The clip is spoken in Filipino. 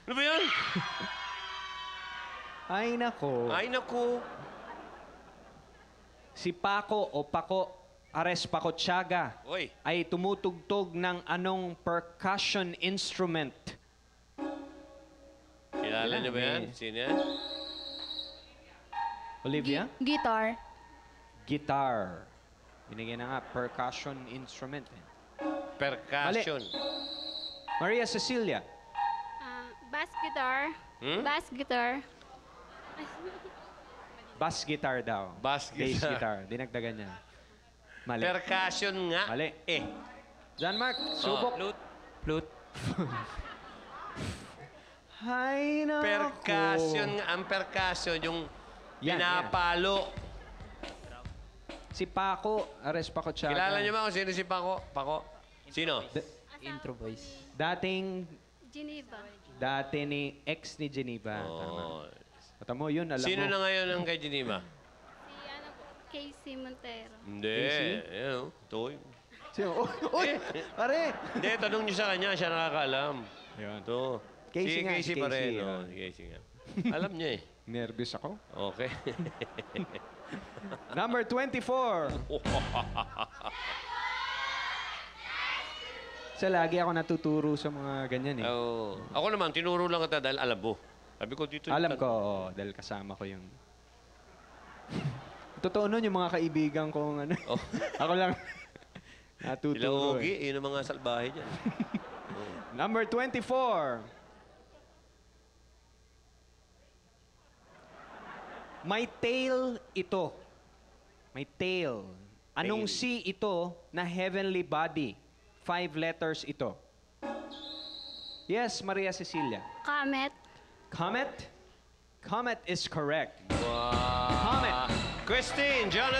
Ano ba yan? Ay, nako. Ay, naku. Si Paco o Paco Ares Pacotiaga Oy. ay tumutugtog ng anong percussion instrument? Kilala niyo ba yan? Sino yan? Olivia? Guitar. Guitar. Binigyan na nga, percussion instrument. Percussion. Maria Cecilia. Bass guitar. Hmm? Bass guitar. Bass guitar daw. Bass Bass guitar. guitar. Dinagdagan niya. Mali. Percussion nga. Mali. Eh. John Mark, subok. Flute. Flute. Hay nako. Percussion nga. Ang percussion, yung Yan, pinapalo. Si Paco Ares Pacotiaga. Kilala niyo ba kung sino si Paco? Paco? Sino? Intro voice. Dating, Geneva. dati ni ex ni Geneva. Tama. Oh. Kata mo yun, alam Sino mo. na ngayon ang kay Geneva? Si ano po, Casey Montero. Hindi. Casey? Ayan, oh. Toy. Sino? Uy, pare! Hindi, tanong niyo sa kanya. Siya nakakaalam. Yun. Ito. Casey Si nga, Casey si pa Casey, rin. ah. Oh, si Casey nga. Alam niya eh. Nervous ako. Okay. Number 24. Sa lagi ako natuturo sa mga ganyan eh. Oh. Ako naman, tinuro lang kita dahil alam mo. Sabi ko dito. Alam ko, oo, dahil kasama ko yung... Totoo nun, yung mga kaibigan kong ano. Oh. Ako lang Sila natuturo Ogie, eh. yun ang mga salbahe dyan. Number 24. May tail ito. May tail. Anong Tail. C ito na heavenly body? 5 letters ito. Yes, Maria Cecilia. Comet. Comet? Comet is correct. Wow. Comet. Christine, Jonathan.